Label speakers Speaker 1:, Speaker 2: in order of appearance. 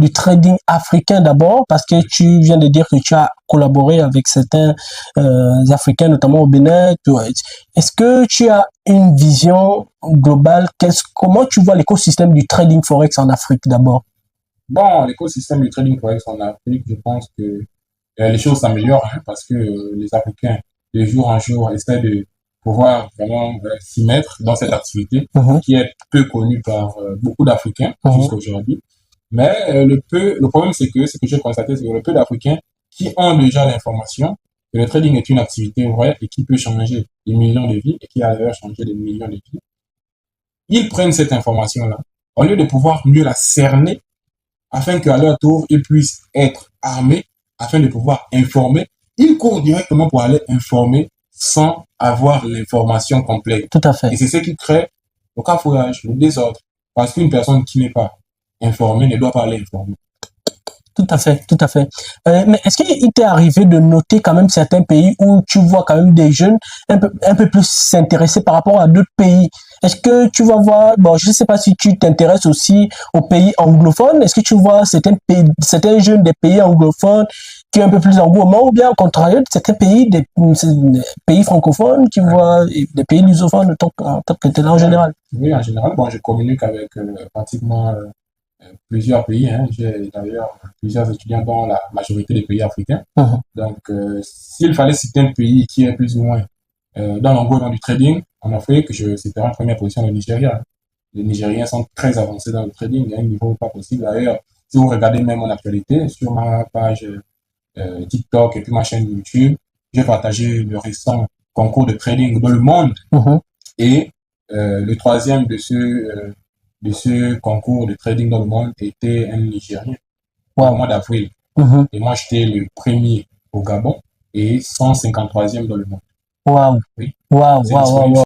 Speaker 1: du trading africain d'abord, parce que tu viens de dire que tu as collaboré avec certains Africains, notamment au Bénin. Est-ce que tu as une vision globale? Comment tu vois l'écosystème du trading forex en Afrique d'abord?
Speaker 2: Bon, l'écosystème du trading forex en Afrique, je pense que les choses s'améliorent hein, parce que les Africains, de jour en jour, essaient de pouvoir vraiment s'y mettre dans cette activité
Speaker 1: Mhm,
Speaker 2: qui est peu connue par beaucoup d'Africains
Speaker 1: mhm.
Speaker 2: jusqu'à aujourd'hui. Mais le problème, c'est que ce que j'ai constaté, c'est que le peu d'Africains qui ont déjà l'information que le trading est une activité vraie et qui peut changer des millions de vies et qui a d'ailleurs changé des millions de vies, ils prennent cette information-là au lieu de pouvoir mieux la cerner afin qu'à leur tour, ils puissent être armés afin de pouvoir informer. Ils courent directement pour aller informer sans avoir l'information complète.
Speaker 1: Tout à fait.
Speaker 2: Et c'est ce qui crée le cafouillage, le désordre. Parce qu'une personne qui n'est pas informée ne doit pas aller informer.
Speaker 1: Tout à fait, tout à fait. Mais est-ce qu'il t'est arrivé de noter quand même certains pays où tu vois quand même des jeunes un peu plus s'intéresser par rapport à d'autres pays? Est-ce que tu vas voir, bon, je ne sais pas si tu t'intéresses aussi aux pays anglophones, est-ce que tu vois certains pays, certains jeunes des pays anglophones qui ont un peu plus d'engouement, ou bien au contraire, certains pays, des pays francophones qui voient des pays lusophones en tant que tel en
Speaker 2: Oui,
Speaker 1: général?
Speaker 2: oui, en général, bon, je communique avec pratiquement plusieurs pays. Hein. J'ai d'ailleurs plusieurs étudiants dans la majorité des pays africains.
Speaker 1: Mhm.
Speaker 2: Donc, s'il fallait citer un pays qui est plus ou moins dans l'engouement du trading en Afrique, je citerai en première position le Nigeria. Les Nigériens sont très avancés dans le trading à un niveau pas possible. D'ailleurs, si vous regardez même mon actualité sur ma page TikTok et puis ma chaîne YouTube, j'ai partagé le récent concours de trading dans le monde
Speaker 1: Mhm.
Speaker 2: et le troisième de ce concours de trading dans le monde était un Nigérien au
Speaker 1: Wow.
Speaker 2: mois d'avril.
Speaker 1: Mhm.
Speaker 2: Et moi, j'étais le premier au Gabon et 153e dans le monde.
Speaker 1: Wow.
Speaker 2: Oui,
Speaker 1: Wow,
Speaker 2: c'est
Speaker 1: wow, wow, wow.
Speaker 2: disponible